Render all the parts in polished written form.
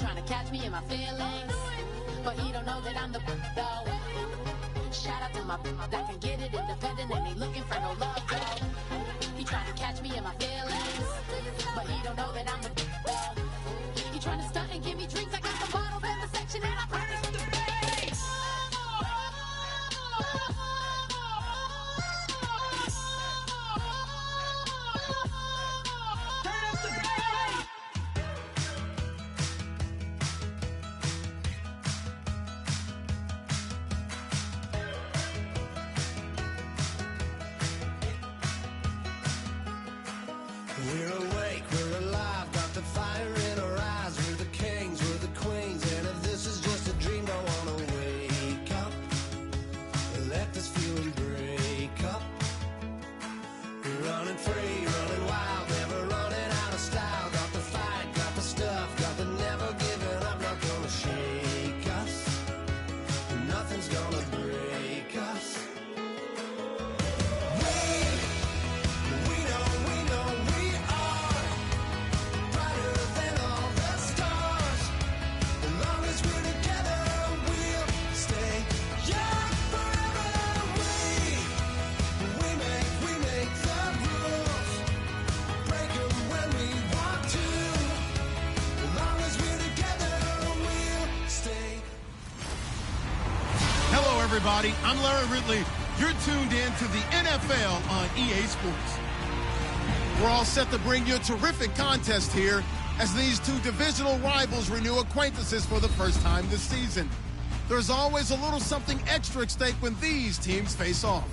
trying to catch me in my feelings, but he don't know that I'm the though. Shout out to my that can get it independent and ain't looking for no love though. He trying to catch me in my feelings, but he don't know that I'm the though. He trying to stunt and give me drinks. I got the bottles in the section and I practice with the bass. We're awake, we're alive, got the fire in our eyes. We're the kings, we're the queens, and if this is just a dream, don't wanna wake up. Let this feeling break up. We're running free, running wild, never running out of style. Got the fight, got the stuff, got the never giving up. Not gonna shake us, nothing's gonna break us. Everybody, I'm Larry Ridley. You're tuned in to the NFL on EA Sports. We're all set to bring you a terrific contest here as these two divisional rivals renew acquaintances for the first time this season. There's always a little something extra at stake when these teams face off.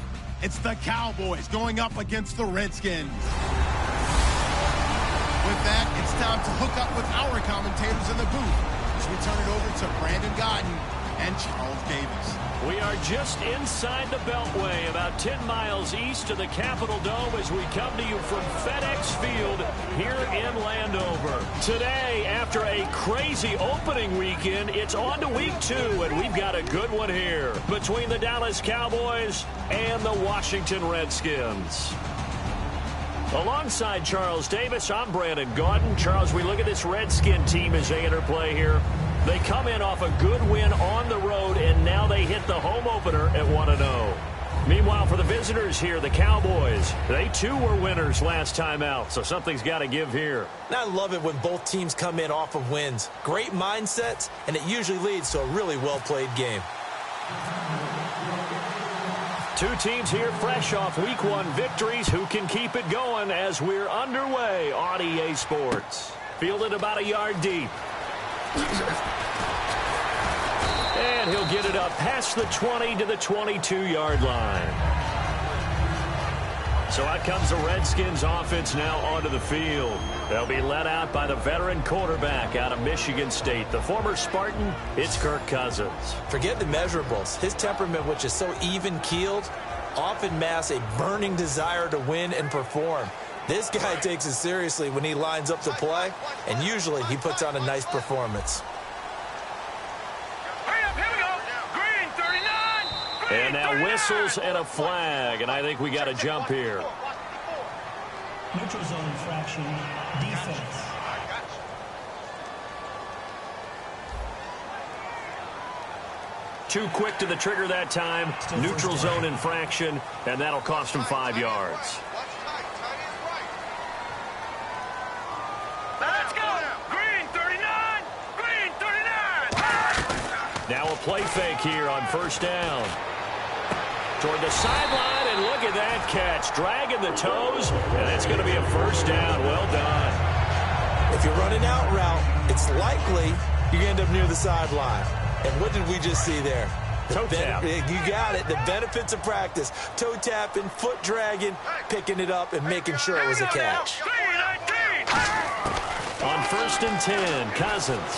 It's the Cowboys going up against the Redskins. With that, it's time to hook up with our commentators in the booth as we turn it over to Brandon Godden and Charles Davis. We are just inside the Beltway, about 10 miles east of the Capitol Dome as we come to you from FedEx Field here in Landover. Today, after a crazy opening weekend, it's on to week 2, and we've got a good one here between the Dallas Cowboys and the Washington Redskins. Alongside Charles Davis, I'm Brandon Gaudin. Charles, we look at this Redskin team as they interplay here. They come in off a good win on the road, and now they hit the home opener at 1-0. Meanwhile, for the visitors here, the Cowboys, they too were winners last time out, so something's got to give here. And I love it when both teams come in off of wins. Great mindsets, and it usually leads to a really well-played game. Two teams here fresh off Week 1 victories. Who can keep it going as we're underway on EA Sports? Fielded about a yard deep. And he'll get it up past the 20 to the 22-yard line. So out comes the Redskins offense now onto the field. They'll be led out by the veteran quarterback out of Michigan State, the former Spartan. It's Kirk Cousins. Forget the measurables. His temperament, which is so even-keeled, often masks a burning desire to win and perform. This guy takes it seriously when he lines up to play, and usually he puts on a nice performance. And now whistles and a flag, and I think we got a jump here. Neutral zone infraction, defense. Too quick to the trigger that time. Neutral zone infraction, and that'll cost him 5 yards. Let's go! Green 39! Green 39! Now a play fake here on first down. Toward the sideline, and look at that catch. Dragging the toes, and it's going to be a first down. Well done. If you're running out route, it's likely you're going to end up near the sideline. And what did we just see there? Toe tap. You got it. The benefits of practice. Toe tapping, foot dragging, picking it up, and making sure it was a catch. On first and 10, Cousins.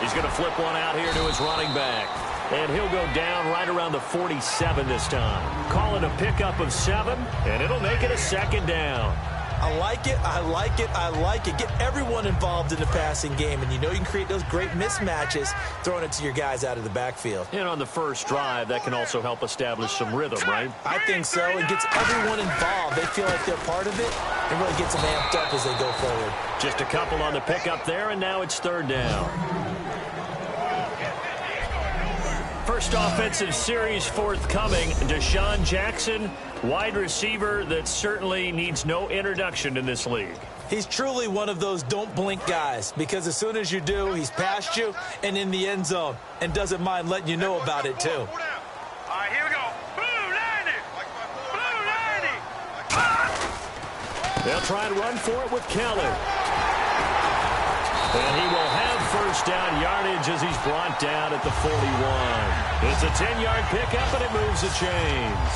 He's going to flip one out here to his running back. And he'll go down right around the 47 this time. Call it a pickup of 7, and it'll make it a second down. I like it, I like it, I like it. Get everyone involved in the passing game, and you know you can create those great mismatches throwing it to your guys out of the backfield. And on the first drive, that can also help establish some rhythm, right? I think so. It gets everyone involved. They feel like they're part of it. It really gets them amped up as they go forward. Just a couple on the pickup there, and now it's third down. First offensive series forthcoming. Deshaun Jackson, wide receiver that certainly needs no introduction in this league. He's truly one of those don't blink guys, because as soon as you do, he's past you and in the end zone and doesn't mind letting you know about it too. All right, here we go. Blue 90. Blue 90. They'll try and run for it with Kelly. And he will have first down yardage as he's brought down at the 41. It's a 10-yard pickup, and it moves the chains.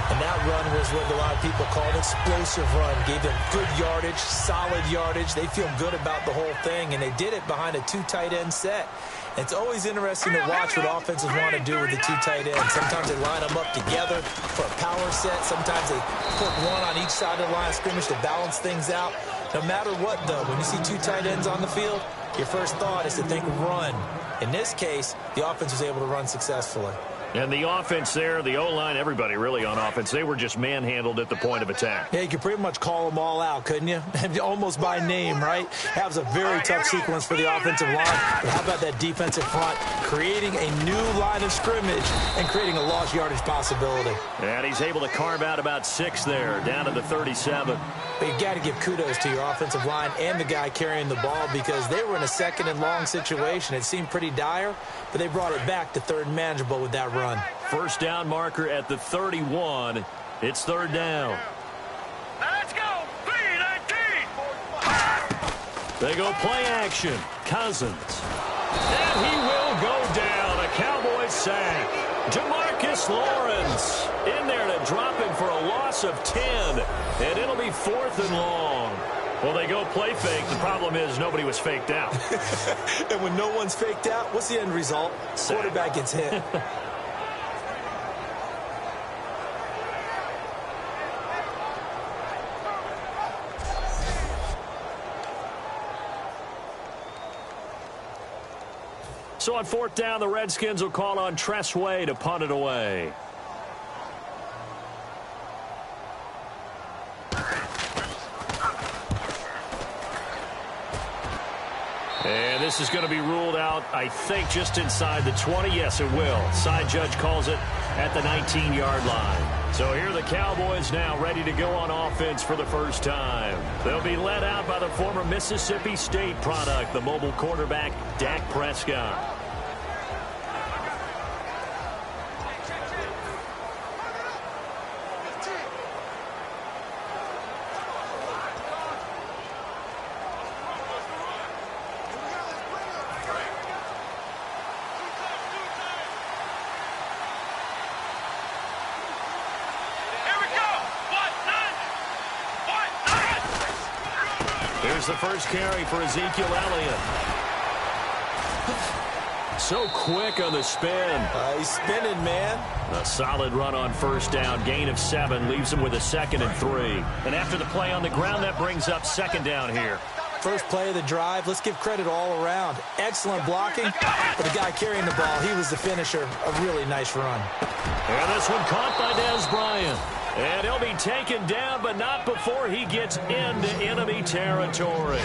And that run was what a lot of people call an explosive run. Gave them good yardage, solid yardage. They feel good about the whole thing, and they did it behind a two tight end set. It's always interesting to watch what offenses want to do with the two tight ends. Sometimes they line them up together for a power set. Sometimes they put one on each side of the line of scrimmage to balance things out. No matter what, though, when you see two tight ends on the field, your first thought is to think run. In this case, the offense was able to run successfully. And the offense there, the O-line, everybody really on offense, they were just manhandled at the point of attack. Yeah, you could pretty much call them all out, couldn't you? Almost by name, right? That was a very tough sequence for the offensive line. But how about that defensive front creating a new line of scrimmage and creating a lost yardage possibility? And he's able to carve out about 6 there, down to the 37. But you've got to give kudos to your offensive line and the guy carrying the ball, because they were in a second and long situation. It seemed pretty dire, but they brought it back to third and manageable with that run. First down marker at the 31. It's third down. Let's go. 3-19. They go play action. Cousins. And he will go down. A Cowboys sack. Jamarcus Lawrence in there to drop him for a loss of 10. And it'll be 4th and long. Well, they go play fake. The problem is nobody was faked out. And when no one's faked out, what's the end result? Quarterback gets hit. So on 4th down, the Redskins will call on Tress Way to punt it away. And this is going to be ruled out, I think, just inside the 20. Yes, it will. Side judge calls it at the 19-yard line. So here are the Cowboys now ready to go on offense for the first time. They'll be led out by the former Mississippi State product, the mobile quarterback, Dak Prescott. Here's the first carry for Ezekiel Elliott. So quick on the spin. He's spinning, man. A solid run on first down. Gain of 7 leaves him with a 2nd and 3. And after the play on the ground, that brings up 2nd down here. First play of the drive. Let's give credit all around. Excellent blocking. But the guy carrying the ball, he was the finisher. A really nice run. And this one caught by Dez Bryant. And he'll be taken down, but not before he gets into enemy territory.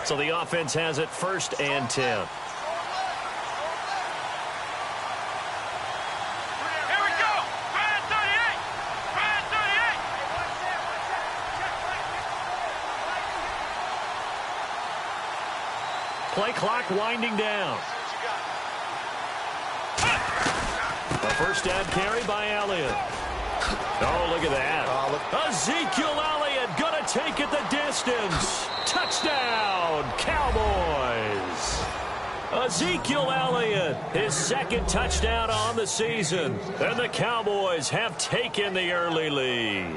So the offense has it 1st and 10. Here we go. Brad 38. Brad 38. Play clock winding down. A first down carry by Elliott. Oh, look at that. Ezekiel Elliott going to take it the distance. Touchdown, Cowboys. Ezekiel Elliott, his second touchdown on the season. And the Cowboys have taken the early lead.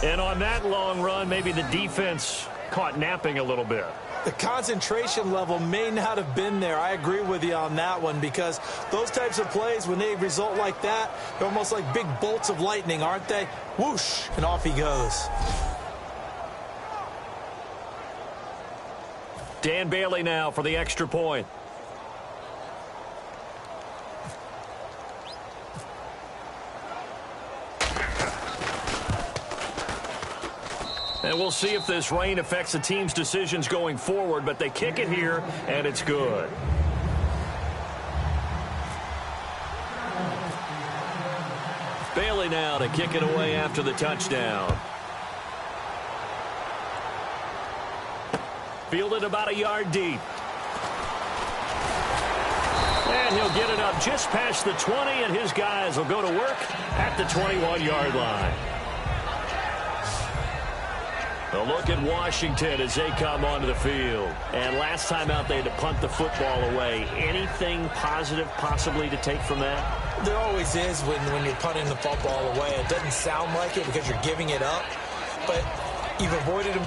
And on that long run, maybe the defense caught napping a little bit. The concentration level may not have been there. I agree with you on that one, because those types of plays, when they result like that, they're almost like big bolts of lightning, aren't they? Whoosh, and off he goes. Dan Bailey now for the extra point. And we'll see if this rain affects the team's decisions going forward, but they kick it here, and it's good. Bailey now to kick it away after the touchdown. Fielded about a yard deep. And he'll get it up just past the 20, and his guys will go to work at the 21-yard line. A look at Washington as they come onto the field. And last time out, they had to punt the football away. Anything positive possibly to take from that? There always is when you're punting the football away. It doesn't sound like it because you're giving it up, but you've avoided them.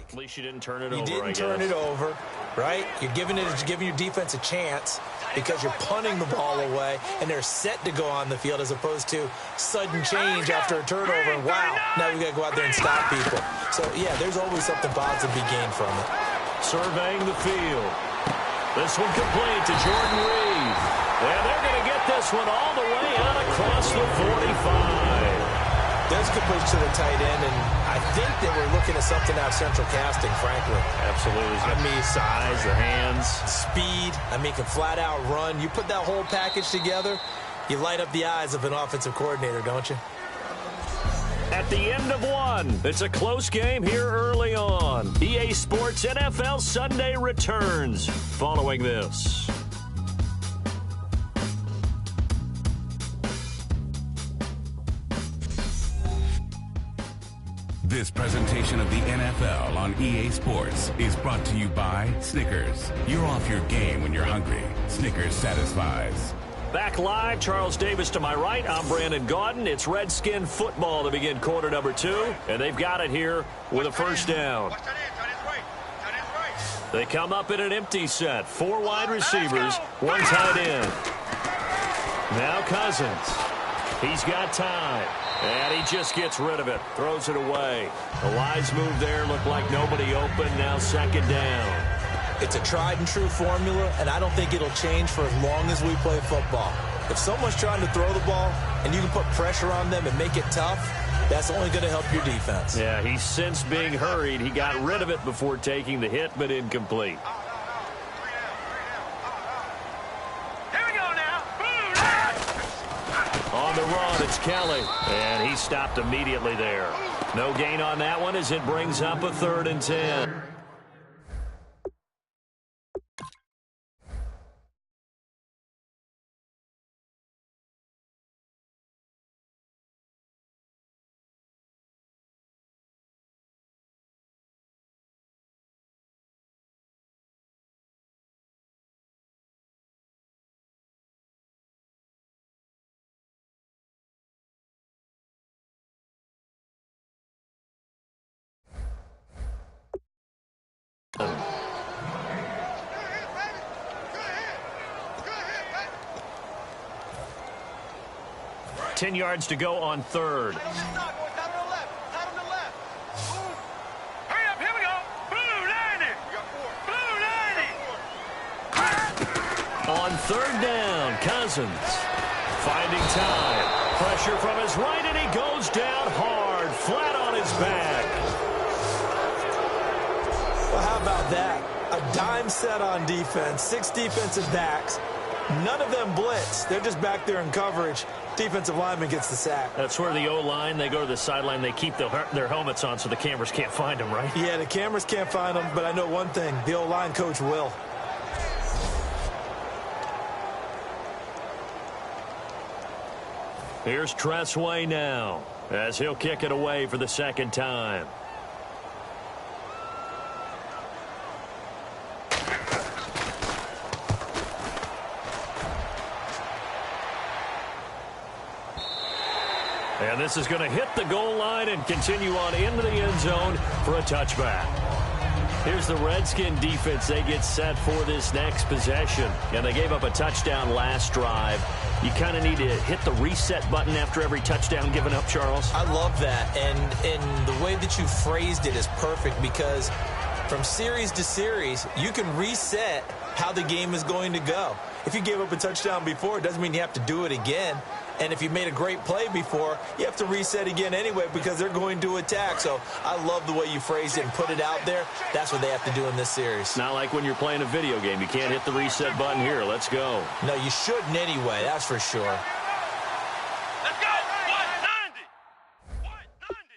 At least you didn't turn it over, You didn't turn it over, right? You're giving your defense a chance because you're punting the ball away, and they're set to go on the field as opposed to sudden change after a turnover. And wow, now we got to go out there and stop people. So, yeah, there's always something positive to be gained from it. Surveying the field. This one complete to Jordan Reed. And they're going to get this one all the way out across the 45. There's a complete to the tight end, and I think that we're looking at something out of central casting, frankly. Absolutely. I mean, size, the hands. Speed. I mean, can flat out run. You put that whole package together, you light up the eyes of an offensive coordinator, don't you? At the end of one, it's a close game here early on. EA Sports NFL Sunday returns following this. This presentation of the NFL on EA Sports is brought to you by Snickers. You're off your game when you're hungry. Snickers satisfies. Back live, Charles Davis to my right. I'm Brandon Gaudin. It's Redskin football to begin quarter number 2, and they've got it here with a first down. They come up in an empty set. 4 wide receivers, 1 tight end. Now Cousins. He's got time. And he just gets rid of it. Throws it away. The wise move there. Looked like nobody open. Now second down. It's a tried and true formula, and I don't think it'll change for as long as we play football. If someone's trying to throw the ball and you can put pressure on them and make it tough, that's only going to help your defense. Yeah, he's since being hurried. He got rid of it before taking the hit, but incomplete. On the run, it's Kelly, and he stopped immediately there. No gain on that one as it brings up a 3rd and 10. Ten yards to go on 3rd. On 3rd down, Cousins finding time. Pressure from his right, and he goes down hard, flat on his back. Well, how about that? A dime set on defense, 6 defensive backs. None of them blitz. They're just back there in coverage. Defensive lineman gets the sack. That's where the O-line, they go to the sideline, they keep their helmets on so the cameras can't find them, right? Yeah, the cameras can't find them, but I know one thing. The O-line coach will. Here's Tressway now as he'll kick it away for the 2nd time. And this is going to hit the goal line and continue on into the end zone for a touchback. Here's the Redskin defense. They get set for this next possession. And they gave up a touchdown last drive. You kind of need to hit the reset button after every touchdown given up, Charles. I love that. And the way that you phrased it is perfect because from series to series, you can reset how the game is going to go. If you gave up a touchdown before, it doesn't mean you have to do it again. And if you made a great play before, you have to reset again anyway because they're going to attack. So I love the way you phrased it and put it out there. That's what they have to do in this series. Not like when you're playing a video game. You can't hit the reset button here. Let's go. No, you shouldn't anyway. That's for sure. Let's go. 190. 190.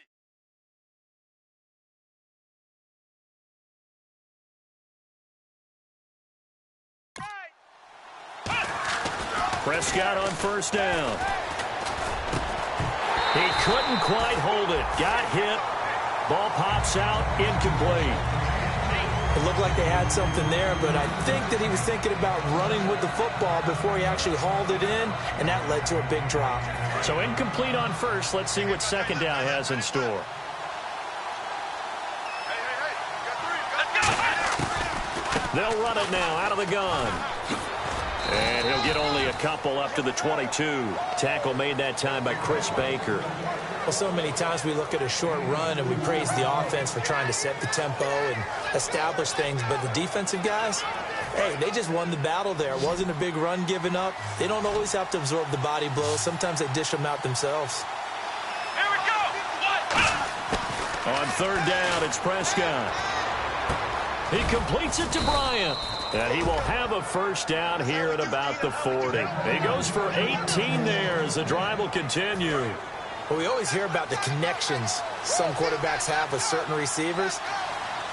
Prescott on first down. He couldn't quite hold it. Got hit. Ball pops out. Incomplete. It looked like they had something there, but I think that he was thinking about running with the football before he actually hauled it in, and that led to a big drop. So incomplete on first. Let's see what second down has in store. They'll run it now out of the gun. And he'll get only a couple up to the 22. Tackle made that time by Chris Baker. Well, so many times we look at a short run and we praise the offense for trying to set the tempo and establish things. But the defensive guys, hey, they just won the battle there. It wasn't a big run given up. They don't always have to absorb the body blows. Sometimes they dish them out themselves. Here we go. On third down, it's Prescott. He completes it to Bryant. And he will have a first down here at about the 40. He goes for 18 there as the drive will continue. Well, we always hear about the connections some quarterbacks have with certain receivers.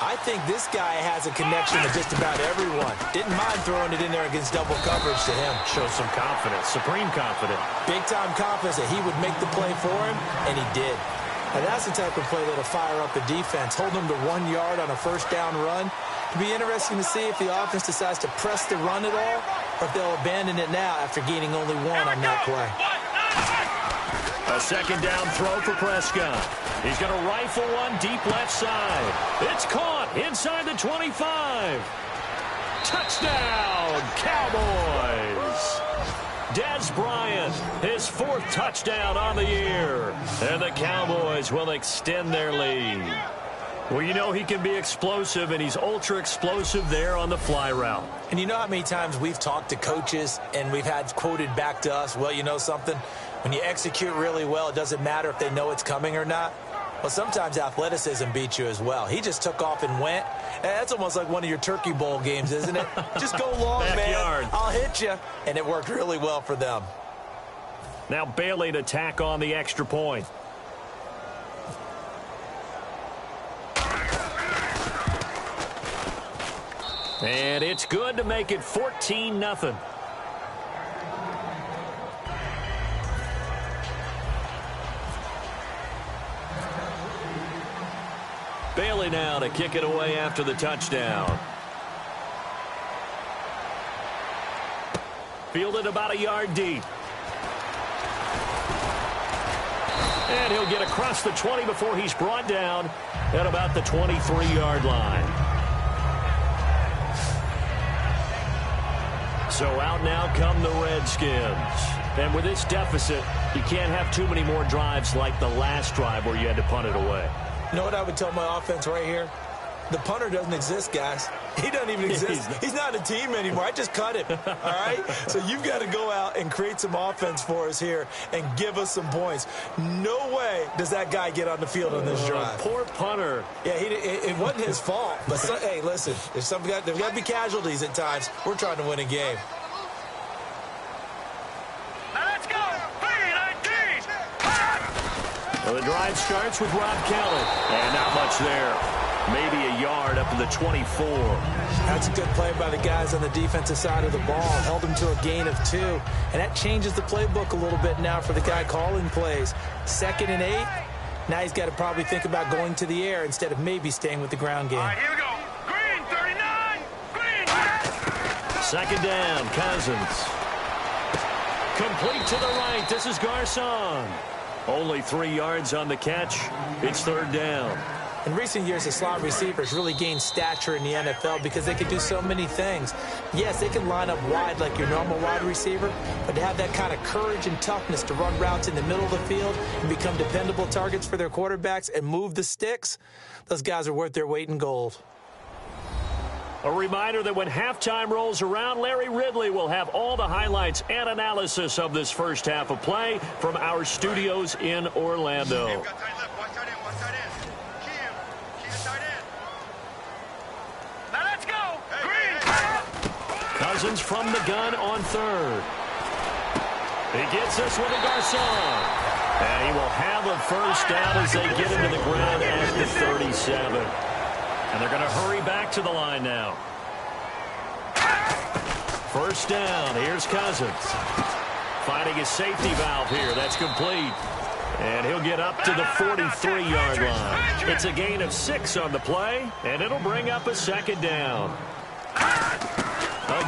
I think this guy has a connection with just about everyone. Didn't mind throwing it in there against double coverage to him. Shows some confidence, supreme confidence. Big-time confidence that he would make the play for him, and he did. And that's the type of play that'll fire up the defense. Hold them to 1 yard on a first down run. It'll be interesting to see if the offense decides to press the run at all or if they'll abandon it now after gaining only one on that play. A second down throw for Prescott. He's going to rifle one deep left side. It's caught inside the 25. Touchdown, Cowboys. Des Bryant, his fourth touchdown on the year. And the Cowboys will extend their lead. Well, you know he can be explosive, and he's ultra-explosive there on the fly route. And you know how many times we've talked to coaches and we've had quoted back to us, well, you know something? When you execute really well, it doesn't matter if they know it's coming or not. Well, sometimes athleticism beats you as well. He just took off and went. That's almost like one of your Turkey Bowl games, isn't it? Just go long, Backyard. man. I'll hit you. And it worked really well for them. Now Bailey to tack on the extra point. And it's good to make it 14-0. Bailey now to kick it away after the touchdown. Fielded about a yard deep. And he'll get across the 20 before he's brought down at about the 23-yard line. So out now come the Redskins. And with this deficit, you can't have too many more drives like the last drive where you had to punt it away. You know what I would tell my offense right here? The punter doesn't exist, guys. He doesn't even exist. He's not a team anymore. I just cut him, all right? So you've got to go out and create some offense for us here and give us some points. No way does that guy get on the field on this drive. Poor punter. Yeah, it wasn't his fault. But, hey, listen, there's got to be casualties at times. We're trying to win a game. Now let's go. 3-19. Well, the drive starts with Rob Kelly. And not much there. Maybe a yard up to the 24. That's a good play by the guys on the defensive side of the ball. Held them to a gain of 2. And that changes the playbook a little bit now for the guy calling plays. 2nd and 8. Now he's got to probably think about going to the air instead of maybe staying with the ground game. All right, here we go. Green, 39. Green. Second down, Cousins. Complete to the right. This is Garcon. Only 3 yards on the catch. It's third down. In recent years, the slot receivers really gained stature in the NFL because they can do so many things. Yes, they can line up wide like your normal wide receiver, but to have that kind of courage and toughness to run routes in the middle of the field and become dependable targets for their quarterbacks and move the sticks, those guys are worth their weight in gold. A reminder that when halftime rolls around, Larry Ridley will have all the highlights and analysis of this first half of play from our studios in Orlando. Cousins from the gun on third. He gets this with a Garcon. And he will have a first down as they get into the ground at the 37. And they're going to hurry back to the line now. First down. Here's Cousins. Finding his safety valve here. That's complete. And he'll get up to the 43-yard line. It's a gain of 6 on the play, and it'll bring up a second down.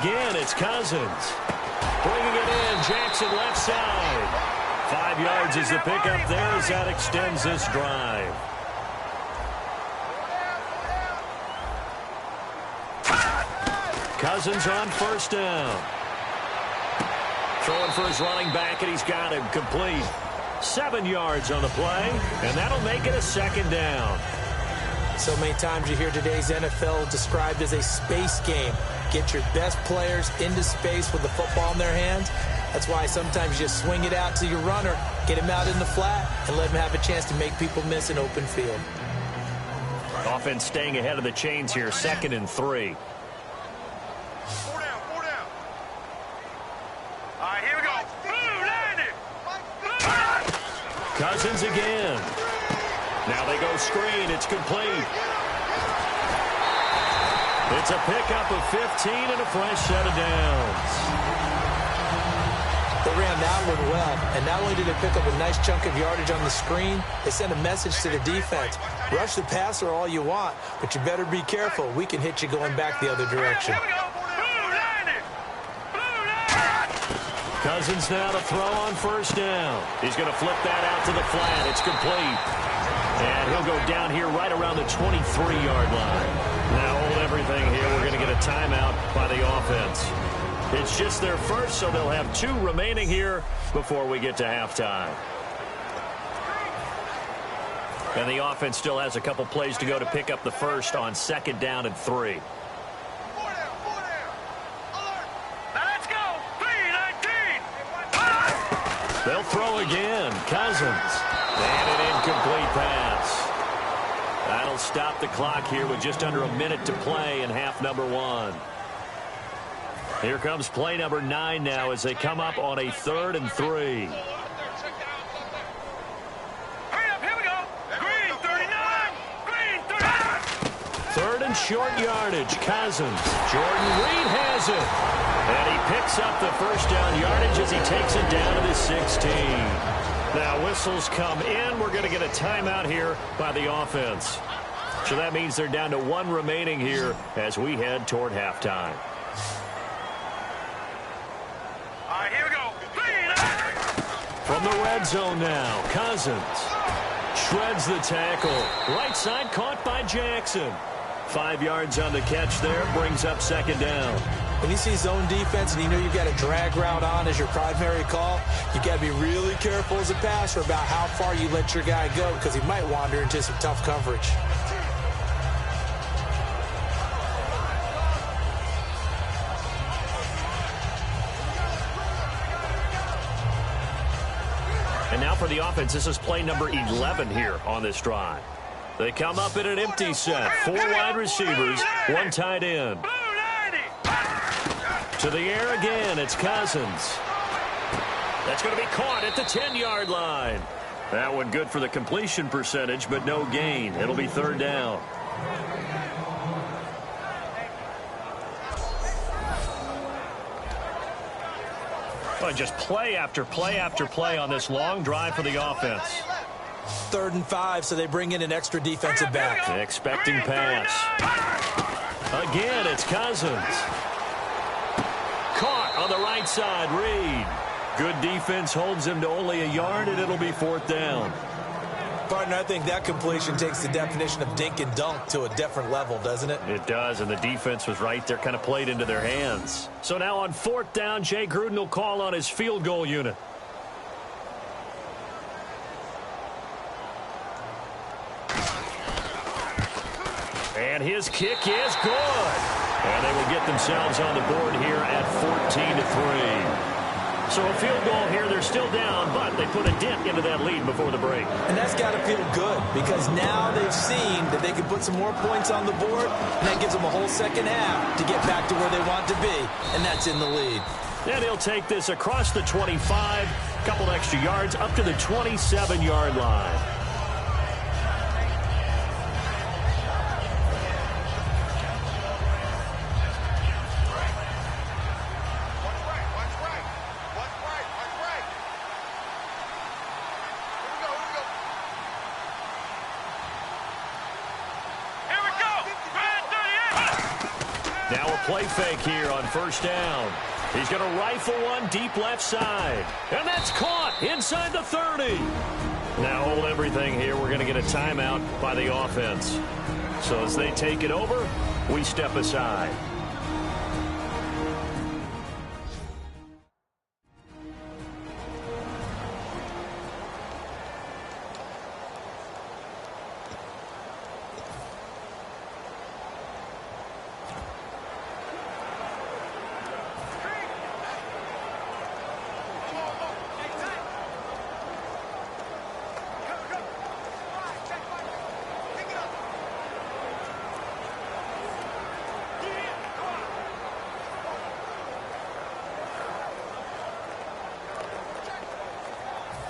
Again, it's Cousins. Bringing it in, Jackson left side. 5 yards is the pickup there as that extends this drive. Cousins on first down. Throwing for his running back, and he's got him complete. 7 yards on the play, and that'll make it a second down. So many times you hear today's NFL described as a space game. Get your best players into space with the football in their hands. That's why sometimes you just swing it out to your runner, get him out in the flat, and let him have a chance to make people miss an open field. Offense staying ahead of the chains here, 2nd and 3. Four down. All right, here we go. Cousins again. Now they go screen. It's complete. It's a pickup of 15 and a fresh set of downs. They ran that one well, and not only did they pick up a nice chunk of yardage on the screen, they sent a message to the defense. Rush the passer all you want, but you better be careful. We can hit you going back the other direction. Cousins now to throw on first down. He's going to flip that out to the flat. It's complete. And he'll go down here right around the 23-yard line. Now hold everything here. We're going to get a timeout by the offense. It's just their first, so they'll have 2 remaining here before we get to halftime. And the offense still has a couple plays to go to pick up the first on 2nd down and 3. They'll throw again. Cousins. And an incomplete pass. That'll stop the clock here with just under a minute to play in half number 1. Here comes play number 9 now as they come up on a 3rd and 3. Hurry up, here we go. Green, 39. Green, 39. 3rd and short yardage. Cousins. Jordan Reed has it. And he picks up the first down yardage as he takes it down to the 16. Now whistles come in. We're going to get a timeout here by the offense. So that means they're down to 1 remaining here as we head toward halftime. All right, here we go. From the red zone now, Cousins shreds the tackle. Right side caught by Jackson. 5 yards on the catch there, brings up 2nd down. When you see zone defense and you know you've got a drag route on as your primary call, you got to be really careful as a passer about how far you let your guy go because he might wander into some tough coverage. And now for the offense, this is play number 11 here on this drive. They come up in an empty set. 4 wide receivers, 1 tight end. To the air again, it's Cousins. That's going to be caught at the 10-yard line. That one good for the completion percentage, but no gain. It'll be 3rd down. Well, just play after play after play on this long drive for the offense. 3rd and 5, so they bring in an extra defensive back. Expecting pass. Again, it's Cousins. Caught on the right side, Reed. Good defense holds him to only a yard, and it'll be 4th down. Partner, I think that completion takes the definition of dink and dunk to a different level, doesn't it? It does, and the defense was right there, kind of played into their hands. So now on 4th down, Jay Gruden will call on his field goal unit. And his kick is good. And they will get themselves on the board here at 14-3. So a field goal here, they're still down, but they put a dent into that lead before the break. And that's got to feel good because now they've seen that they can put some more points on the board, and that gives them a whole second half to get back to where they want to be, and that's in the lead. And he'll take this across the 25, couple extra yards up to the 27-yard line. Now a play fake here on 1st down. He's going to rifle one deep left side. And that's caught inside the 30. Now hold everything here. We're going to get a timeout by the offense. So as they take it over, we step aside.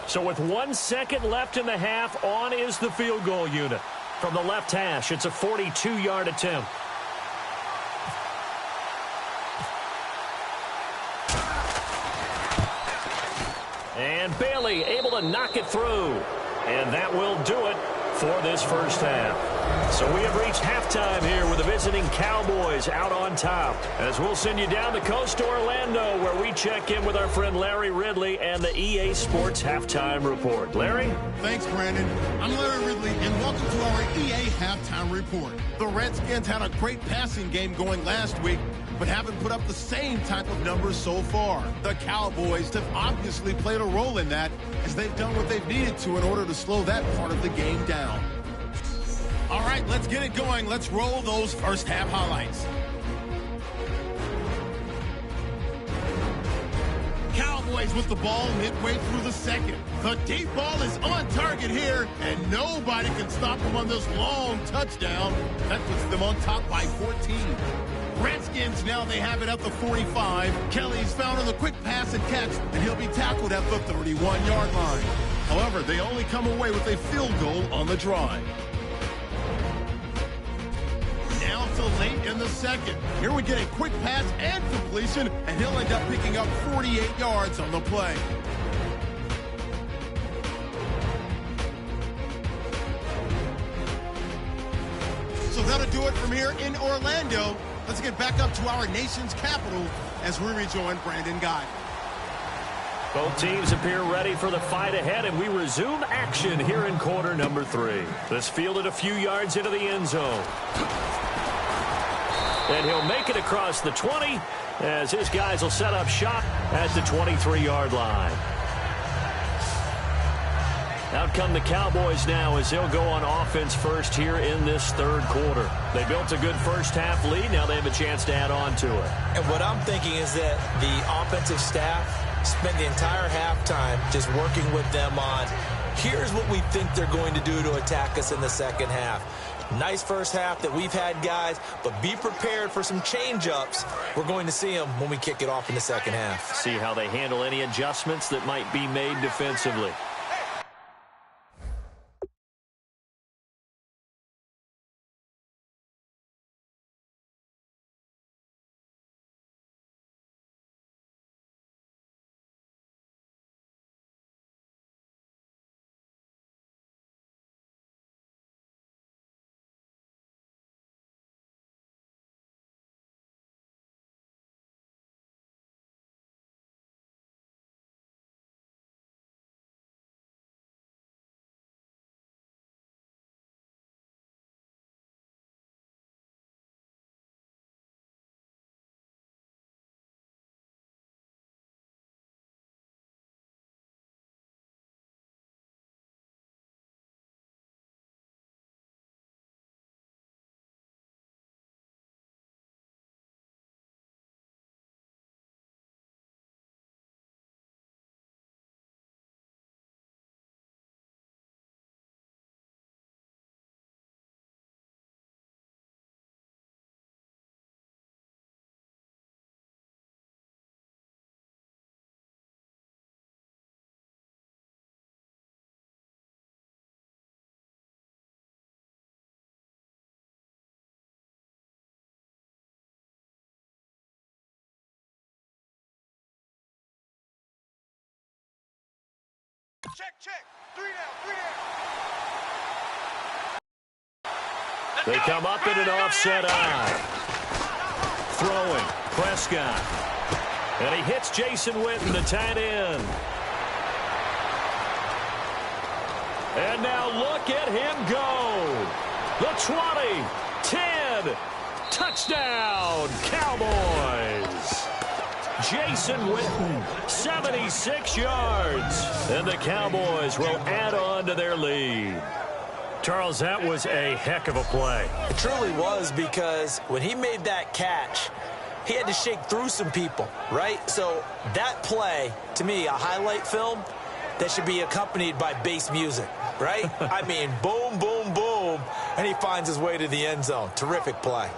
So with 1 second left in the half, on is the field goal unit. From the left hash, it's a 42-yard attempt. And Bailey able to knock it through. And that will do it for this first half. So we have reached halftime here with the visiting Cowboys out on top. As we'll send you down the coast to Orlando, where we check in with our friend Larry Ridley and the EA Sports Halftime Report. Larry? Thanks, Brandon. I'm Larry Ridley, and welcome to our EA Halftime Report. The Redskins had a great passing game going last week, but haven't put up the same type of numbers so far. The Cowboys have obviously played a role in that, as they've done what they've needed to in order to slow that part of the game down. All right, let's get it going. Let's roll those first half highlights. Cowboys with the ball midway through the second. The deep ball is on target here, and nobody can stop them on this long touchdown. That puts them on top by 14. Redskins, now they have it at the 45. Kelly's found on the quick pass and catch, and he'll be tackled at the 31-yard line. However, they only come away with a field goal on the drive. Now to late in the second. Here we get a quick pass and completion, and he'll end up picking up 48 yards on the play. So that'll do it from here in Orlando. Let's get back up to our nation's capital as we rejoin Brandon Guy. Both teams appear ready for the fight ahead, and we resume action here in quarter number 3. This fielded a few yards into the end zone. And he'll make it across the 20 as his guys will set up shop at the 23-yard line. Out come the Cowboys now as they'll go on offense first here in this third quarter. They built a good first half lead. Now they have a chance to add on to it. And what I'm thinking is that the offensive staff spent the entire halftime just working with them on, here's what we think they're going to do to attack us in the second half. Nice first half that we've had, guys, but be prepared for some change-ups. We're going to see them when we kick it off in the second half. See how they handle any adjustments that might be made defensively. They come up in an offset eye. Throwing, Prescott. And he hits Jason Witten, the tight end. And now look at him go. The 20, 10, touchdown, Cowboys. Jason Witten, 76 yards. And the Cowboys will add on to their lead. Charles, that was a heck of a play. It truly was, because when he made that catch, he had to shake through some people, right? So that play, to me, a highlight film that should be accompanied by bass music, right? I mean, boom, boom, boom, and he finds his way to the end zone. Terrific play.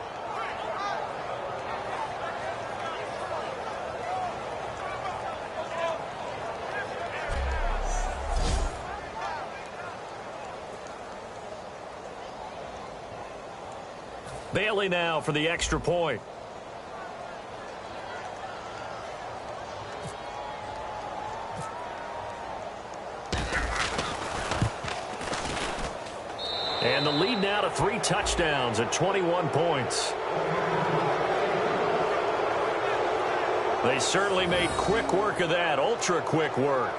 Bailey now for the extra point. And the lead now to 3 touchdowns at 21 points. They certainly made quick work of that, ultra quick work.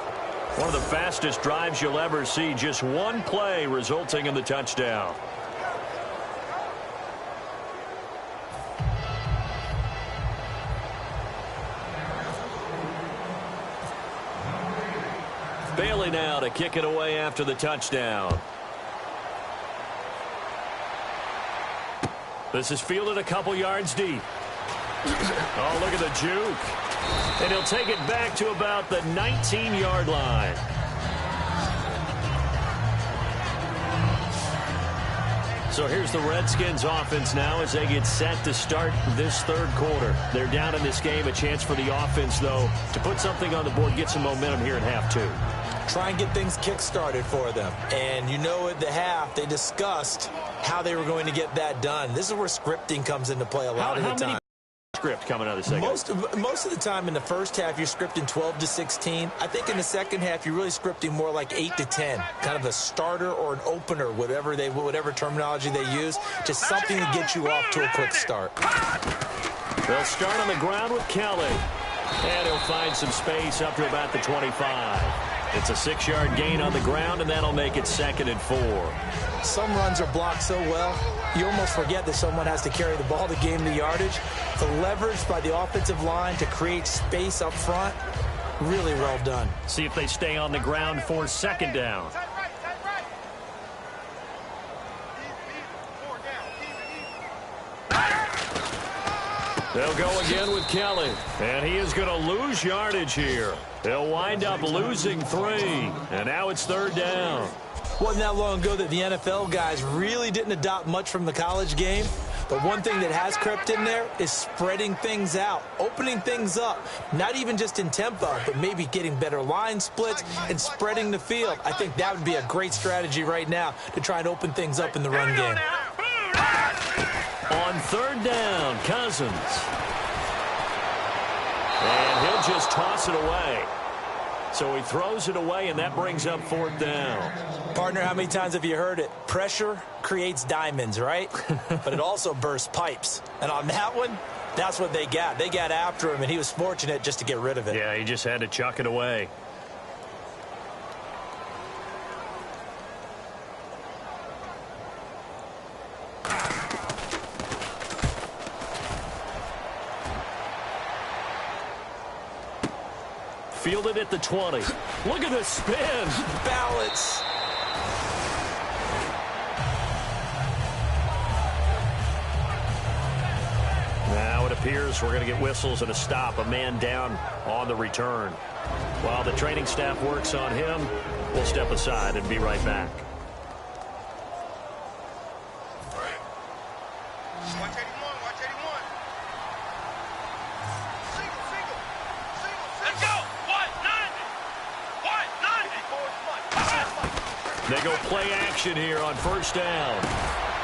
One of the fastest drives you'll ever see, just one play resulting in the touchdown. Bailey now to kick it away after the touchdown. This is fielded a couple yards deep. Oh, look at the juke. And he'll take it back to about the 19-yard line. So here's the Redskins offense now as they get set to start this third quarter. They're down in this game. A chance for the offense, though, to put something on the board, get some momentum here in half 2. Try and get things kick-started for them. And you know, at the half, they discussed how they were going to get that done. This is where scripting comes into play a lot of the time. Script coming out of the second. Most of the time in the first half, you're scripting 12 to 16. I think in the second half, you're really scripting more like 8 to 10. Kind of a starter or an opener, whatever terminology they use. Just something to get you off to a quick start. They'll start on the ground with Kelly. And he'll find some space up to about the 25. It's a 6-yard gain on the ground, and that'll make it 2nd and 4. Some runs are blocked so well, you almost forget that someone has to carry the ball to gain the yardage. The leverage by the offensive line to create space up front, really well done. See if they stay on the ground for 2nd down. They'll go again with Kelly, and he is going to lose yardage here. They'll wind up losing 3, and now it's 3rd down. Wasn't that long ago that the NFL guys really didn't adopt much from the college game. But one thing that has crept in there is spreading things out, opening things up, not even just in tempo, but maybe getting better line splits and spreading the field. I think that would be a great strategy right now to try and open things up in the run game. On 3rd down, Cousins. And he'll just toss it away. So he throws it away, and that brings up 4th down. Partner, how many times have you heard it? Pressure creates diamonds, right? But it also bursts pipes. And on that one, that's what they got. They got after him, and he was fortunate just to get rid of it. Yeah, he just had to chuck it away. Fielded at the 20. Look at the spin. Balance. Now it appears we're going to get whistles and a stop. A man down on the return. While the training staff works on him, we'll step aside and be right back. They go play action here on 1st down.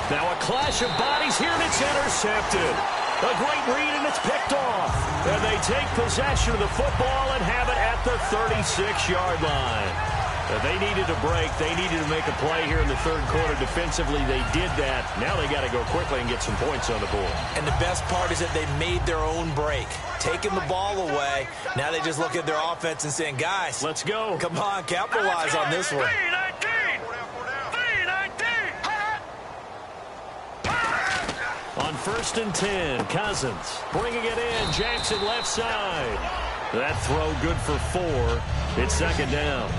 Now a clash of bodies here, and it's intercepted. A great read, and it's picked off. And they take possession of the football and have it at the 36-yard line. They needed a break. They needed to make a play here in the third quarter. Defensively, they did that. Now they got to go quickly and get some points on the board. And the best part is that they made their own break, taking the ball away. Now they just look at their offense and saying, guys, let's go. Come on, capitalize on this one. On 1st and 10, Cousins bringing it in. Jackson left side. That throw good for 4. It's second down.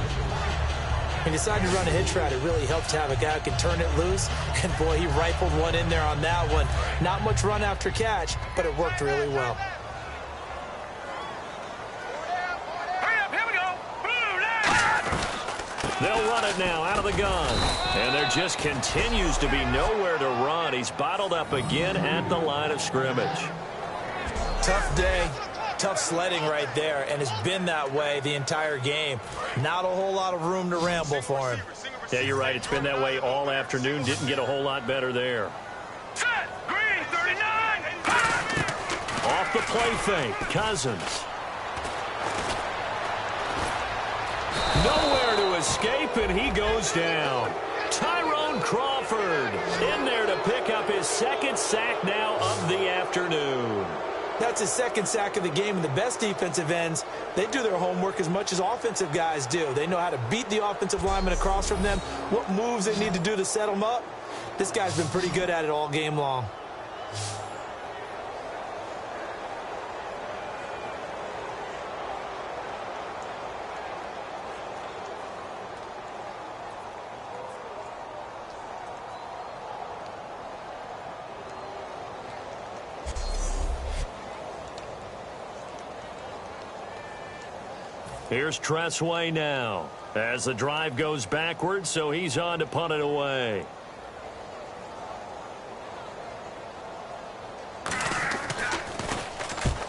He decided to run a hitch route. It really helped to have a guy who can turn it loose. And, boy, he rifled one in there on that one. Not much run after catch, but it worked really well. They'll run it now out of the gun. And there just continues to be nowhere to run. He's bottled up again at the line of scrimmage. Tough day. Tough sledding right there, and it's been that way the entire game. Not a whole lot of room to ramble for him. Yeah, you're right. It's been that way all afternoon. Didn't get a whole lot better there. Set. Green 39. Off the play fake. Cousins. Nowhere to escape, and he goes down. Tyrone Crawford in there to pick up his second sack now of the afternoon. That's his second sack of the game, and the best defensive ends, they do their homework as much as offensive guys do. They know how to beat the offensive lineman across from them, what moves they need to do to set them up. This guy's been pretty good at it all game long. Here's Tressway now as the drive goes backwards, so he's on to punt it away.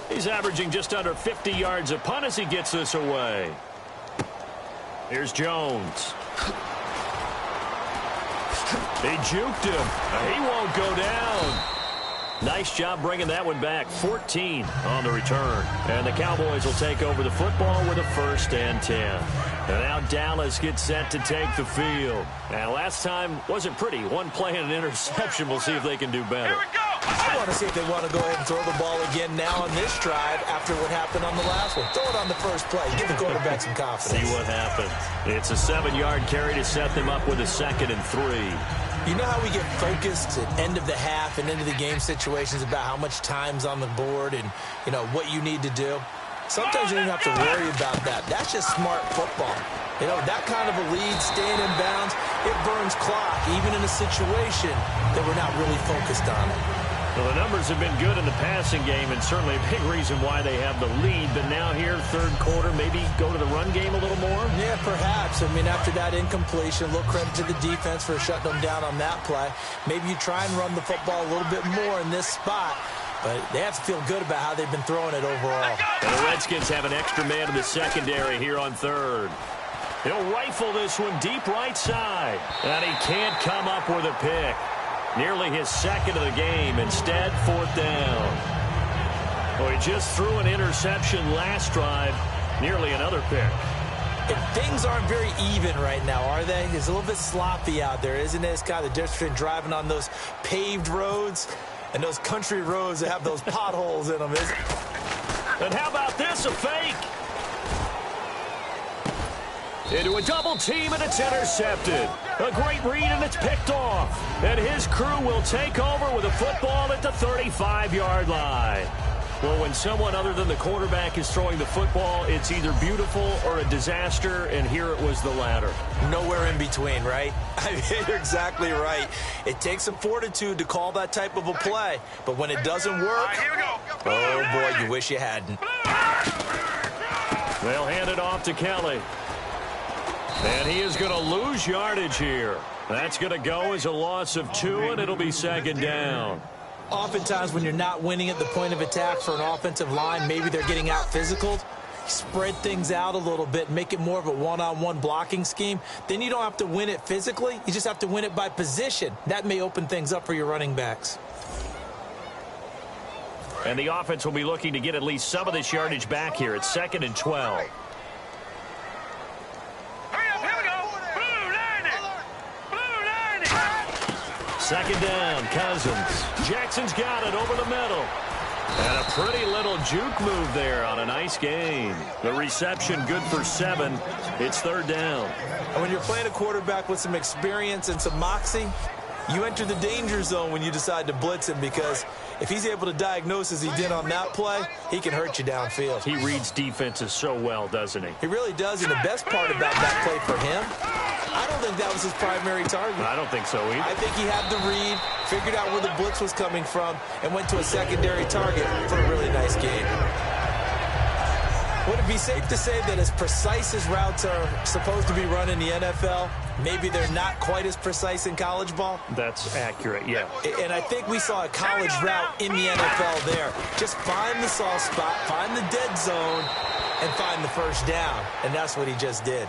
He's averaging just under 50 yards a punt as he gets this away. Here's Jones. They juked him. He won't go down. Nice job bringing that one back. 14 on the return. And the Cowboys will take over the football with a 1st and 10. And now Dallas gets set to take the field. And last time wasn't pretty. One play and an interception. We'll see if they can do better. Here we go. I want to see if they want to go ahead and throw the ball again now on this drive after what happened on the last one. Throw it on the first play. Give the quarterback some confidence. See what happens. It's a 7-yard carry to set them up with a 2nd and 3. You know how we get focused at end of the half and into the game situations about how much time's on the board and, you know, what you need to do? Sometimes you don't have to worry about that. That's just smart football. You know, that kind of a lead, staying in bounds, it burns clock, even in a situation that we're not really focused on it. Well, the numbers have been good in the passing game, and certainly a big reason why they have the lead. But now here, third quarter, maybe go to the run game a little more? Yeah, perhaps. I mean, after that incompletion, a little credit to the defense for shutting them down on that play. Maybe you try and run the football a little bit more in this spot. But they have to feel good about how they've been throwing it overall. And the Redskins have an extra man in the secondary here on third. He'll rifle this one deep right side. And he can't come up with a pick. Nearly his 2nd of the game. Instead, 4th down. Well, he just threw an interception last drive. Nearly another pick. And things aren't very even right now, are they? It's a little bit sloppy out there, isn't it? It's kind of the difference between driving on those paved roads and those country roads that have those potholes in them, isn't it? And how about this, a fake? Into a double team, and it's intercepted. A great read, and it's picked off. And his crew will take over with a football at the 35-yard line. Well, when someone other than the quarterback is throwing the football, it's either beautiful or a disaster, and here it was the latter. Nowhere in between, right? I mean, you're exactly right. It takes some fortitude to call that type of a play, but when it doesn't work, Here we go. oh, boy, you wish you hadn't. They'll hand it off to Kelly. And he is going to lose yardage here. That's going to go as a loss of 2, and it'll be 2nd down. Oftentimes when you're not winning at the point of attack for an offensive line, maybe they're getting out physical. Spread things out a little bit, make it more of a one-on-one blocking scheme. Then you don't have to win it physically. You just have to win it by position. That may open things up for your running backs. And the offense will be looking to get at least some of this yardage back here. It's 2nd and 12. Hurry up, here we go. Second down, Cousins. Jackson's got it over the middle. And a pretty little juke move there on a nice gain. The reception good for 7. It's third down. And when you're playing a quarterback with some experience and some moxie, you enter the danger zone when you decide to blitz him, because if he's able to diagnose as he did on that play, he can hurt you downfield. He reads defenses so well, doesn't he? He really does, and the best part about that play for him, I don't think that was his primary target. I don't think so either. I think he had the read, figured out where the blitz was coming from, and went to a secondary target for a really nice gain. Would it be safe to say that as precise as routes are supposed to be run in the NFL, maybe they're not quite as precise in college ball? That's accurate, yeah. And I think we saw a college route in the NFL there. Just find the soft spot, find the dead zone, and find the first down. And that's what he just did.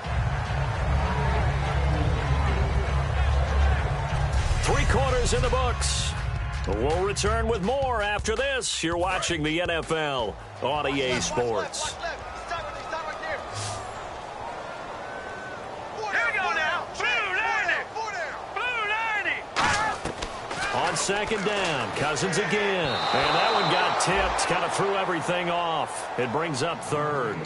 3 quarters in the books. We'll return with more after this. You're watching the NFL on EA Sports. On second down, Cousins again. And that one got tipped, kind of threw everything off. It brings up third.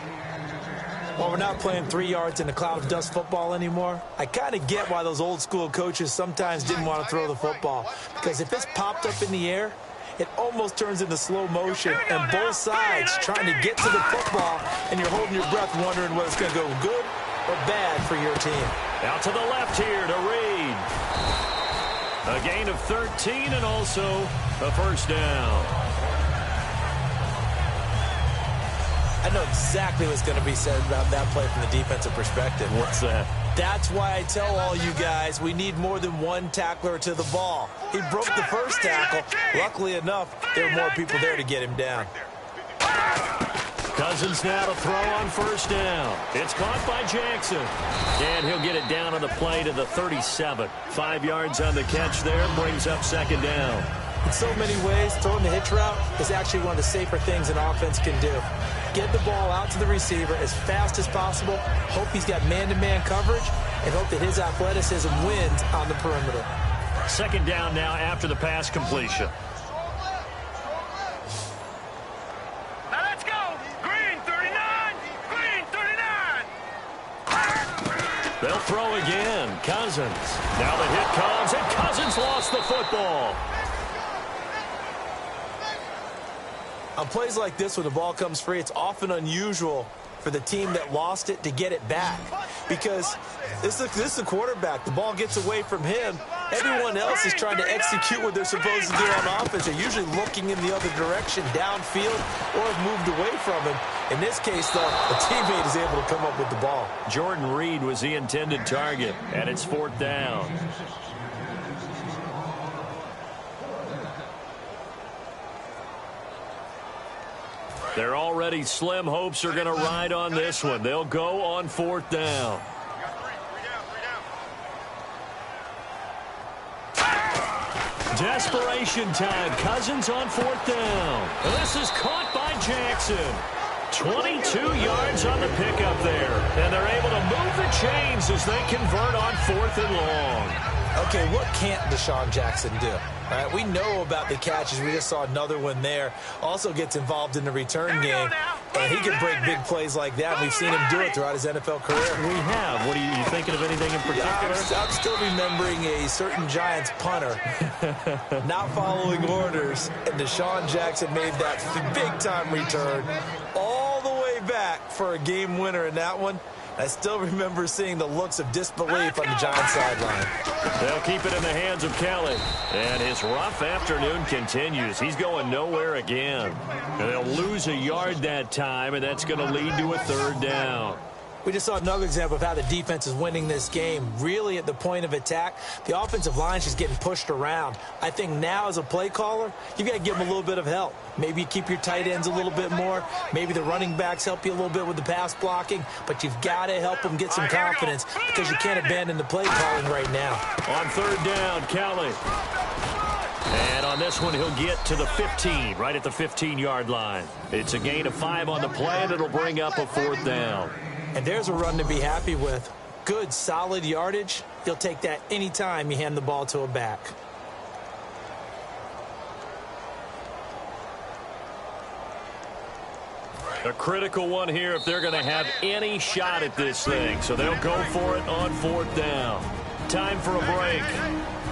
Well, we're not playing 3 yards in a cloud of dust football anymore. I kind of get why those old school coaches sometimes didn't want to throw the football. Because if it's popped up in the air, it almost turns into slow motion, and both sides trying to get to the football, and you're holding your breath wondering whether it's going to go good or bad for your team. Out to the left here to Reed. A gain of 13 and also a first down. I know exactly what's going to be said about that play from the defensive perspective. What's that? That's why I tell all you guys we need more than one tackler to the ball. He broke the first tackle. Luckily enough, there were more people there to get him down. Cousins now to throw on first down. It's caught by Jackson. And he'll get it down on the play to the 37. 5 yards on the catch there, brings up second down. In so many ways, throwing the hitch route is actually one of the safer things an offense can do. Get the ball out to the receiver as fast as possible, hope he's got man-to-man coverage, and hope that his athleticism wins on the perimeter. Second down now after the pass completion. Now let's go. Green 39. Green 39. They'll throw again. Cousins. Now the hit comes, and Cousins lost the football. On plays like this, when the ball comes free, it's often unusual for the team that lost it to get it back, because this is a quarterback. The ball gets away from him. Everyone else is trying to execute what they're supposed to do on offense. They're usually looking in the other direction, downfield, or have moved away from him. In this case, though, a teammate is able to come up with the ball. Jordan Reed was the intended target, and it's fourth down. They're already slim hopes are going to ride on this one. They'll go on fourth down. Desperation time. Cousins on fourth down. And this is caught by Jackson. 22 yards on the pickup there. And they're able to move the chains as they convert on fourth and long. Okay, what can't Deshaun Jackson do? All right, we know about the catches. We just saw another one there. Also gets involved in the return game, and he can break big plays like that. We've seen him do it throughout his NFL career. We have. What are you thinking of anything in particular? I'm still remembering a certain Giants punter not following orders, and Deshaun Jackson made that big-time return all the way back for a game winner in that one. I still remember seeing the looks of disbelief on the Giants sideline. They'll keep it in the hands of Kelly. And his rough afternoon continues. He's going nowhere again. And they'll lose a yard that time, and that's going to lead to a third down. We just saw another example of how the defense is winning this game. Really at the point of attack, the offensive line is just getting pushed around. I think now as a play caller, you've got to give them a little bit of help. Maybe you keep your tight ends a little bit more. Maybe the running backs help you a little bit with the pass blocking. But you've got to help them get some confidence because you can't abandon the play calling right now. On third down, Kelly. And on this one, he'll get to the 15, right at the 15-yard line. It's a gain of 5 on the play, and it'll bring up a fourth down. And there's a run to be happy with. Good, solid yardage. You'll take that anytime you hand the ball to a back. A critical one here if they're going to have any shot at this thing. So they'll go for it on 4th down. Time for a break.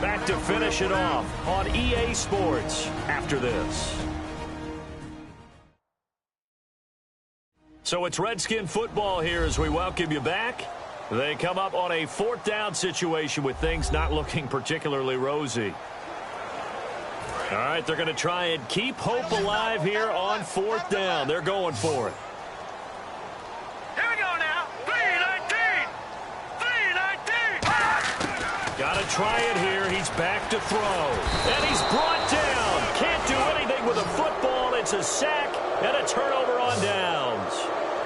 Back to finish it off on EA Sports after this. So it's Redskin football here as we welcome you back. They come up on a 4th down situation with things not looking particularly rosy. All right, they're going to try and keep hope alive here on 4th down. They're going for it. Here we go now. 3-19. 3-19. Got to try it here. He's back to throw. And he's brought down. Can't do anything with a football. It's a sack and a turnover on downs.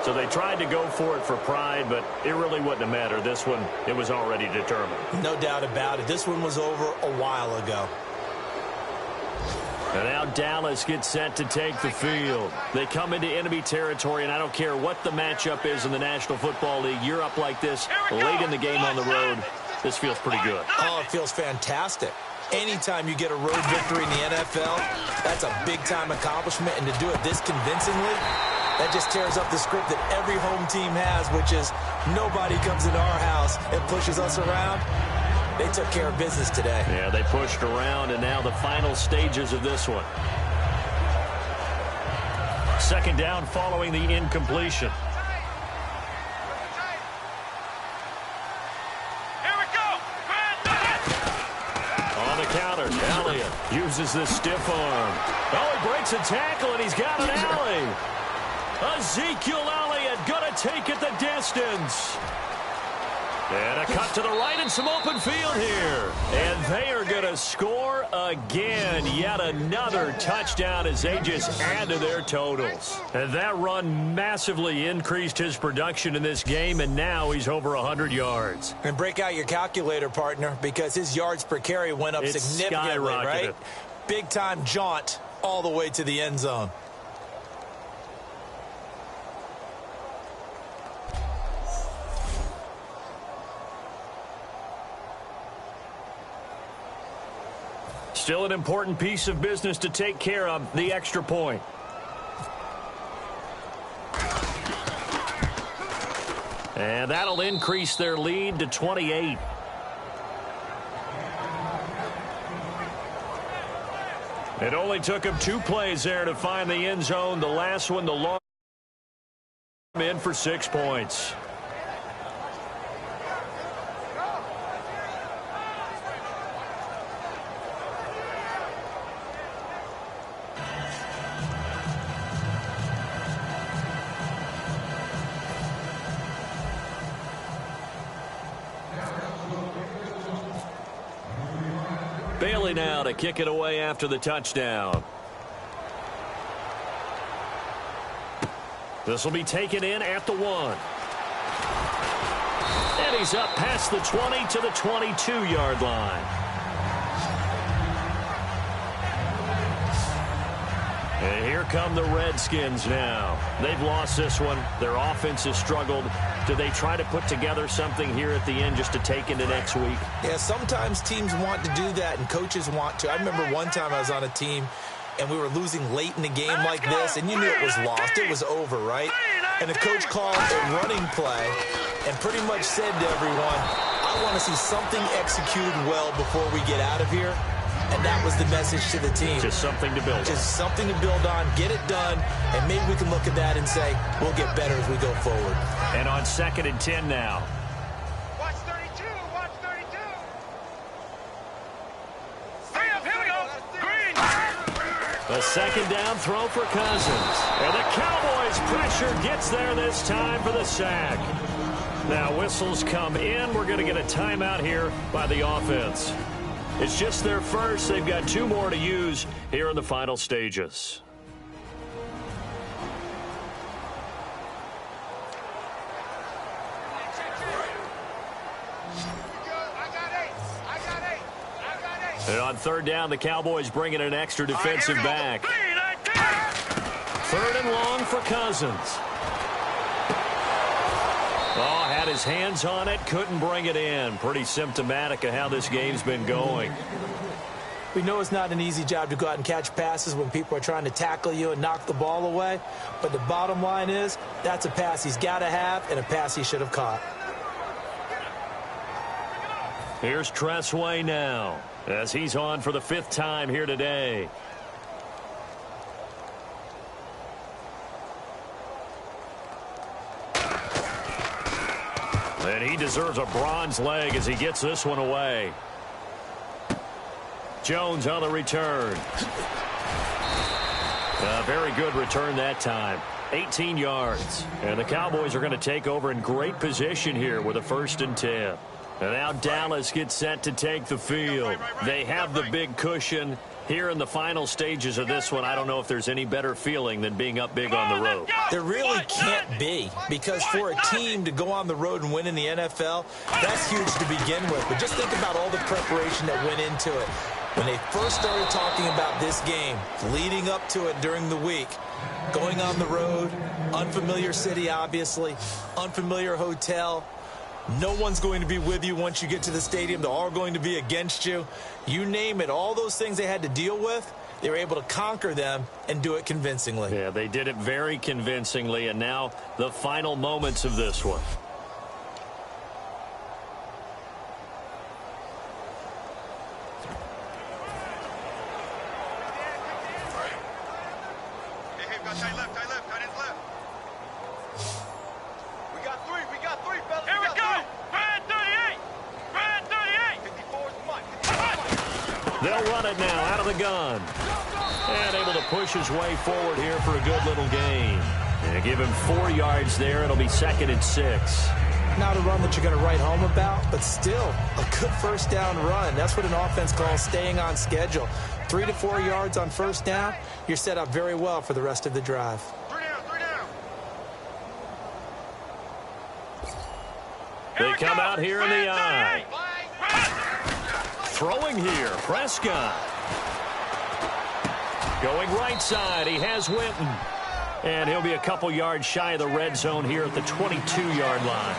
So they tried to go for it for pride, but it really wouldn't have mattered. This one, it was already determined. No doubt about it. This one was over a while ago. And now Dallas gets set to take the field. They come into enemy territory, and I don't care what the matchup is in the National Football League. You're up like this late in the game on the road. This feels pretty good. Oh, it feels fantastic. Anytime you get a road victory in the NFL, that's a big-time accomplishment. And to do it this convincingly, that just tears up the script that every home team has, which is nobody comes into our house and pushes us around. They took care of business today. Yeah, they pushed around, and now the final stages of this one. 2nd down following the incompletion. Here we go. On the counter, Elliott uses the stiff arm. Oh, he breaks a tackle, and he's got an alley. Ezekiel Elliott going to take it the distance. And a cut to the right and some open field here. And they are going to score again. Yet another touchdown as they just add to their totals. And that run massively increased his production in this game, and now he's over 100 yards. And break out your calculator, partner, because his yards per carry went up significantly, right? Big-time jaunt all the way to the end zone. Still an important piece of business to take care of, the extra point. And that'll increase their lead to 28. It only took him 2 plays there to find the end zone. The last one, the long in for 6 points. Bailey now to kick it away after the touchdown. This will be taken in at the 1. And he's up past the 20 to the 22-yard line. And here come the Redskins now. They've lost this one. Their offense has struggled. Do they try to put together something here at the end just to take into next week? Yeah, sometimes teams want to do that and coaches want to. I remember one time I was on a team and we were losing late in the game like this, and you knew it was lost. It was over, right? And the coach called a running play and pretty much said to everyone, I want to see something executed well before we get out of here. And that was the message to the team. Just something to build on. Just something to build on, get it done, and maybe we can look at that and say, we'll get better as we go forward. And on 2nd and 10 now. Watch 32. Watch 32. Hurry up. Here we go. Green. A 2nd down throw for Cousins. And the Cowboys pressure gets there this time for the sack. Now whistles come in. We're going to get a timeout here by the offense. It's just their first. They've got 2 more to use here in the final stages. And on 3rd down, the Cowboys bring in an extra defensive back. 3rd and long for Cousins. Oh, had his hands on it, couldn't bring it in. Pretty symptomatic of how this game's been going. We know it's not an easy job to go out and catch passes when people are trying to tackle you and knock the ball away. But the bottom line is that's a pass he's got to have and a pass he should have caught. Here's Tressway now as he's on for the 5th time here today. And he deserves a bronze leg as he gets this one away. Jones on the return. A very good return that time. 18 yards. And the Cowboys are going to take over in great position here with a 1st and 10. And now Dallas gets set to take the field. They have the big cushion. Here in the final stages of this one, I don't know if there's any better feeling than being up big on the road. There really can't be, because for a team to go on the road and win in the NFL, that's huge to begin with. But just think about all the preparation that went into it. When they first started talking about this game, leading up to it during the week, going on the road, unfamiliar city, obviously, unfamiliar hotel. No one's going to be with you once you get to the stadium. They're all going to be against you. You name it, all those things they had to deal with, they were able to conquer them and do it convincingly. Yeah, they did it very convincingly, and now the final moments of this one. They'll run it now out of the gun. And able to push his way forward here for a good little gain. And give him 4 yards there. It'll be 2nd and 6. Not a run that you're going to write home about, but still a good 1st down run. That's what an offense calls staying on schedule. 3 to 4 yards on 1st down. You're set up very well for the rest of the drive. They come out here in the eye. Throwing here, Prescott. Going right side, he has Winton. And he'll be a couple yards shy of the red zone here at the 22-yard line.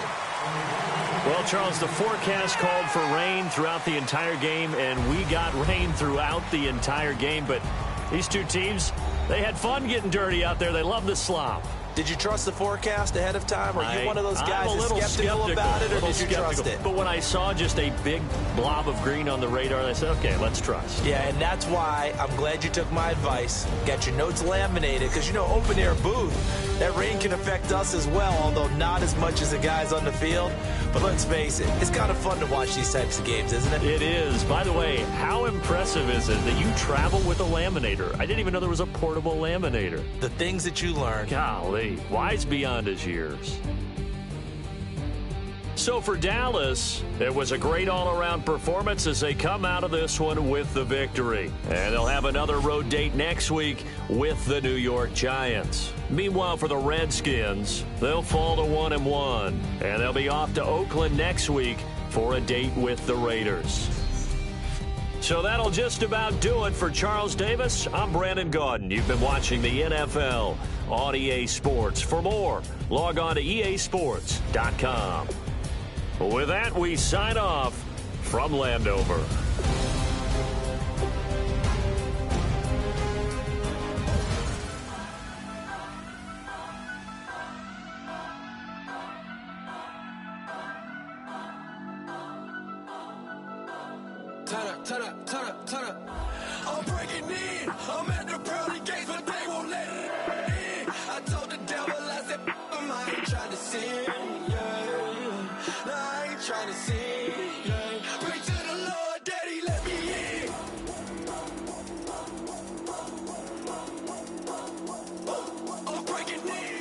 Well, Charles, the forecast called for rain throughout the entire game, and we got rain throughout the entire game. But these two teams, they had fun getting dirty out there. They love the slop. Did you trust the forecast ahead of time? Are you one of those guys that's skeptical about it, or did you trust it? But when I saw just a big blob of green on the radar, I said, okay, let's trust. Yeah, and that's why I'm glad you took my advice. Got your notes laminated, because, you know, open-air booth, that rain can affect us as well, although not as much as the guys on the field. But let's face it, it's kind of fun to watch these types of games, isn't it? It is. By the way, how impressive is it that you travel with a laminator? I didn't even know there was a portable laminator. The things that you learn. Golly, wise beyond his years. So for Dallas, it was a great all-around performance as they come out of this one with the victory. And they'll have another road date next week with the New York Giants. Meanwhile, for the Redskins, they'll fall to 1-1. And they'll be off to Oakland next week for a date with the Raiders. So that'll just about do it for Charles Davis. I'm Brandon Gaudin. You've been watching the NFL on EA Sports. For more, log on to easports.com. With that, we sign off from Landover. Turn up. I'm breaking in. I'm at the pearly gates, but they won't let it in. I told the devil, I said, I ain't trying to sin, yeah. No, I ain't trying to sin, yeah. Pray to the Lord, Daddy, let me in. I'm breaking in.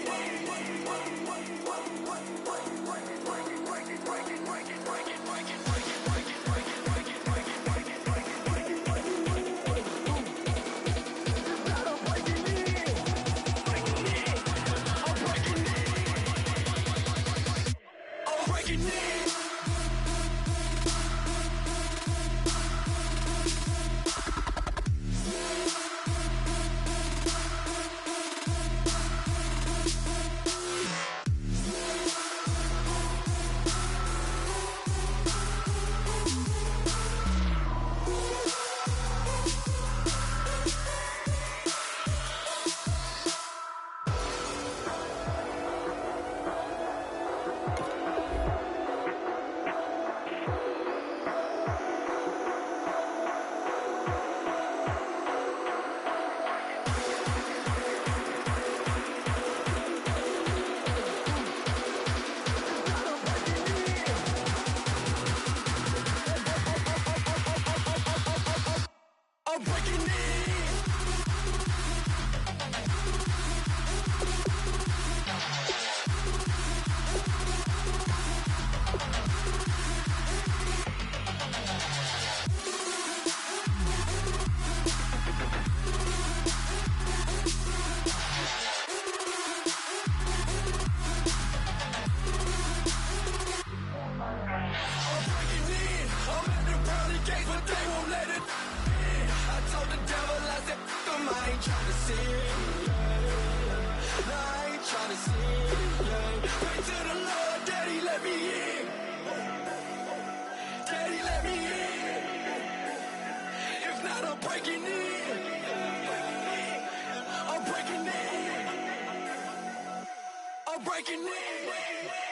trying to sin, I ain't trying to sin, pray to the Lord, Daddy, let me in. Daddy, let me in. If not, I'm breaking in. I'm breaking in. I'm breaking in.